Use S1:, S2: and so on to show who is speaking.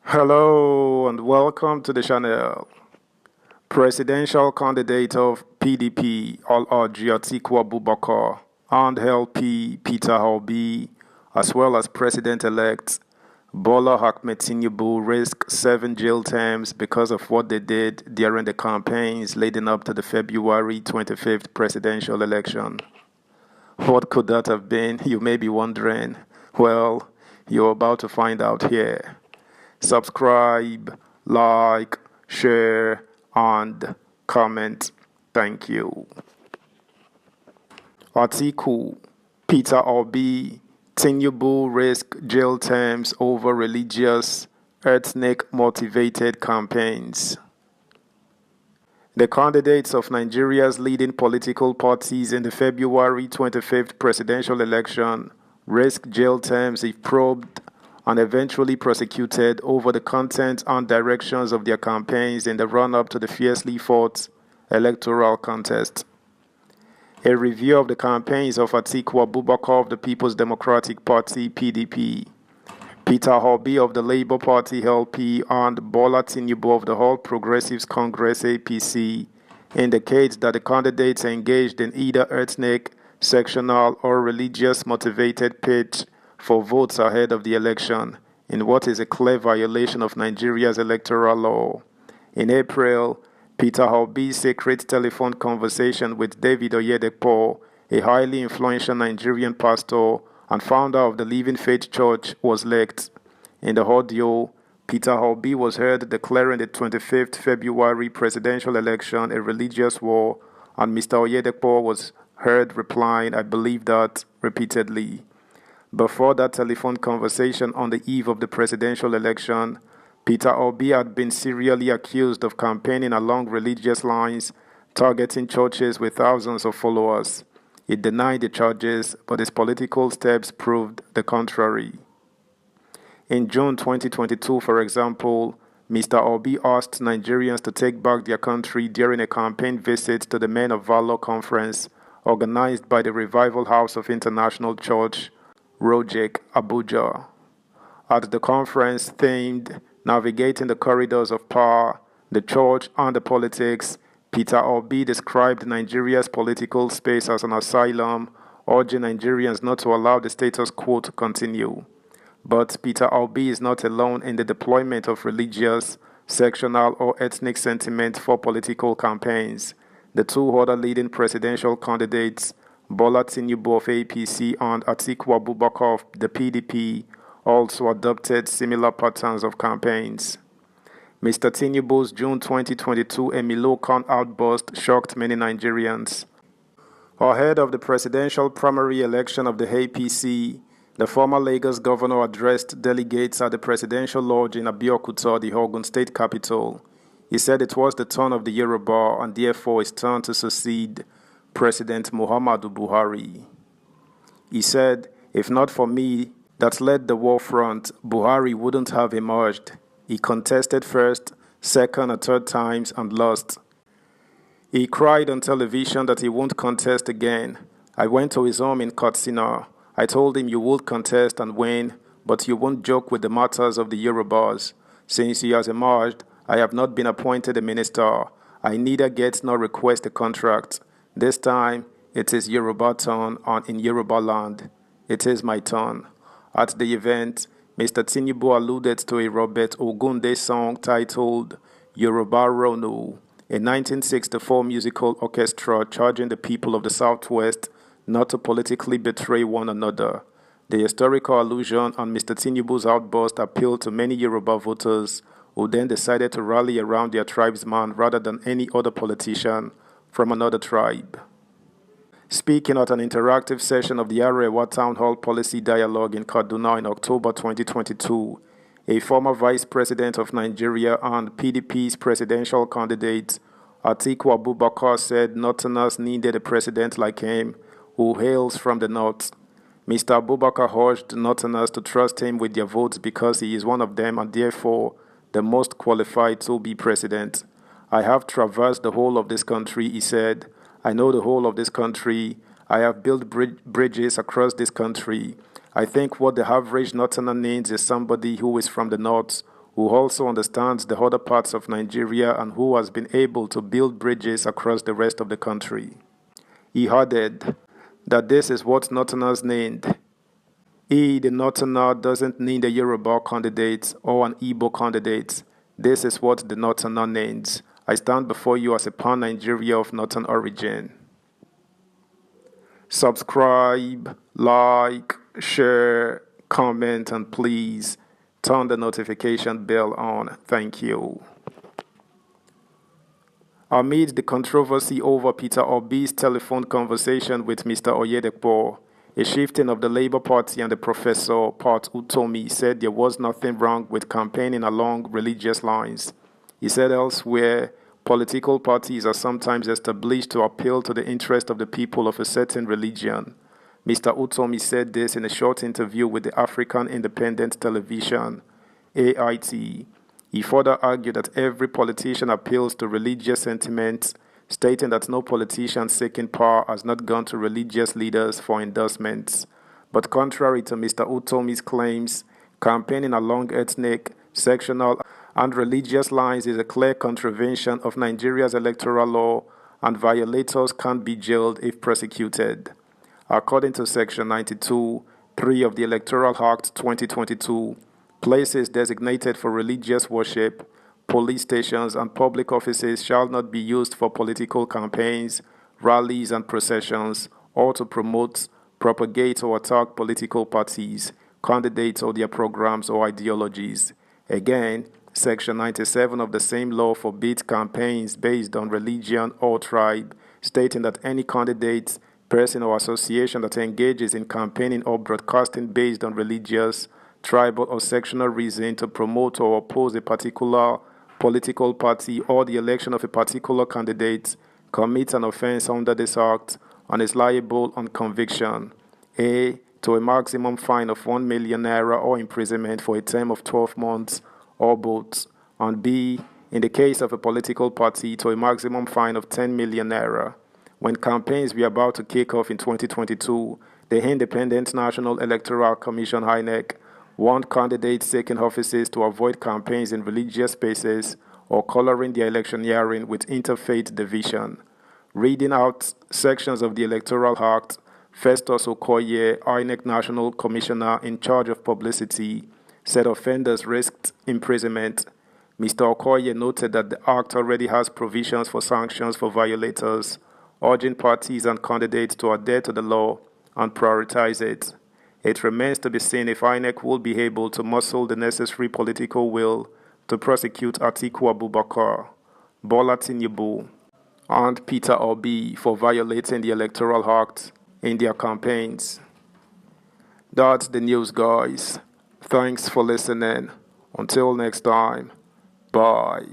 S1: Hello and welcome to the channel. Presidential candidate of PDP, Al-Haji Atiku Abubakar, and LP Peter Obi, as well as President-elect Bola Ahmed Tinubu risk 7 jail terms because of what they did during the campaigns leading up to the February 25th presidential election. What could that have been, you may be wondering? Well, you're about to find out here. Subscribe, like, share, and comment. Thank you. Atiku, Peter Obi, Tinubu risk jail terms over religious, ethnic-motivated campaigns. The candidates of Nigeria's leading political parties in the February 25th presidential election risk jail terms if probed and eventually prosecuted over the content and directions of their campaigns in the run-up to the fiercely fought electoral contest. A review of the campaigns of Atiku Abubakar of the People's Democratic Party (PDP), Peter Obi of the Labour Party (LP), and Bola Tinubu of the All Progressives Congress (APC) indicates that the candidates engaged in either ethnic, sectional, or religious-motivated pitch for votes ahead of the election, in what is a clear violation of Nigeria's electoral law. In April, Peter Obi's secret telephone conversation with David Oyedepo, a highly influential Nigerian pastor and founder of the Living Faith Church, was leaked. In the audio, Peter Obi was heard declaring the 25th February presidential election a religious war, and Mr. Oyedepo was heard replying, "I believe that," repeatedly. Before that telephone conversation on the eve of the presidential election, Peter Obi had been serially accused of campaigning along religious lines, targeting churches with thousands of followers. He denied the charges, but his political steps proved the contrary. In June 2022, for example, Mr. Obi asked Nigerians to take back their country during a campaign visit to the Men of Valor conference organized by the Revival House of International Church, Rojek, Abuja. At the conference themed Navigating the Corridors of Power, the Church and the Politics, Peter Obi described Nigeria's political space as an asylum, urging Nigerians not to allow the status quo to continue. But Peter Obi is not alone in the deployment of religious, sectional, or ethnic sentiment for political campaigns. The two other leading presidential candidates, Bola Tinubu of APC and Atiku Abubakar of the PDP, also adopted similar patterns of campaigns. Mr. Tinubu's June 2022 Emilokan outburst shocked many Nigerians. Ahead of the presidential primary election of the APC, the former Lagos governor addressed delegates at the presidential lodge in Abeokuta, the Ogun state capital. He said it was the turn of the Yoruba and therefore his turn to succeed President Muhammadu Buhari. He said, "If not for me that led the war front, Buhari wouldn't have emerged. He contested first, second and third times and lost. He cried on television that he won't contest again. I went to his home in Katsina. I told him you would contest and win, but you won't joke with the matters of the Yorubas. Since he has emerged, I have not been appointed a minister. I neither get nor request a contract. This time, it is Yoruba turn and in Yoruba land. It is my turn." At the event, Mr. Tinubu alluded to a Robert Ogunde song titled Yoruba Ronu, a 1964 musical orchestra charging the people of the Southwest not to politically betray one another. The historical allusion on Mr. Tinubu's outburst appealed to many Yoruba voters who then decided to rally around their tribesman rather than any other politician from another tribe. Speaking at an interactive session of the Arewa Town Hall Policy Dialogue in Kaduna in October 2022, a former vice president of Nigeria and PDP's presidential candidate, Atiku Abubakar, said Northerners needed a president like him who hails from the north. Mr. Abubakar urged Northerners to trust him with their votes because he is one of them and therefore the most qualified to be president. "I have traversed the whole of this country," he said. "I know the whole of this country. I have built bridges across this country. I think what the average Northerner needs is somebody who is from the north, who also understands the other parts of Nigeria and who has been able to build bridges across the rest of the country. He added that this is what Northerners need. He, the Northerner, doesn't need a Yoruba candidate or an Igbo candidate. This is what the Northerner needs. I stand before you as a pan-Nigeria of Northern origin. Subscribe, like, share, comment, and please turn the notification bell on. Thank you. Amid the controversy over Peter Obi's telephone conversation with Mr. Oyedepo, a chieftain of the Labour Party and the Professor Pat Utomi said there was nothing wrong with campaigning along religious lines. He said elsewhere, political parties are sometimes established to appeal to the interest of the people of a certain religion. Mr. Utomi said this in a short interview with the African Independent Television, AIT. He further argued that every politician appeals to religious sentiments, stating that no politician seeking power has not gone to religious leaders for endorsements. But contrary to Mr. Utomi's claims, campaigning along ethnic, sectional, and religious lines is a clear contravention of Nigeria's electoral law, and violators can't be jailed if prosecuted. According to Section 92(3) of the Electoral Act 2022, places designated for religious worship, police stations, and public offices shall not be used for political campaigns, rallies, and processions, or to promote, propagate, or attack political parties, candidates, or their programs or ideologies. Again, Section 97 of the same law forbids campaigns based on religion or tribe, stating that any candidate, person, or association that engages in campaigning or broadcasting based on religious, tribal, or sectional reason to promote or oppose a particular political party or the election of a particular candidate commits an offense under this act and is liable on conviction, A, to a maximum fine of 1 million naira or imprisonment for a term of 12 months or both, and B, in the case of a political party, to a maximum fine of 10 million naira. When campaigns were about to kick off in 2022, the Independent National Electoral Commission (INEC) warned candidates seeking offices to avoid campaigns in religious spaces or coloring their electioneering with interfaith division. Reading out sections of the Electoral Act, Festus Okoye, INEC National Commissioner in charge of publicity, said offenders risked imprisonment. Mr. Okoye noted that the Act already has provisions for sanctions for violators, urging parties and candidates to adhere to the law and prioritize it. It remains to be seen if INEC will be able to muscle the necessary political will to prosecute Atiku Abubakar, Bola Tinubu, and Peter Obi for violating the Electoral Act in their campaigns. That's the news, guys. Thanks for listening. Until next time, bye.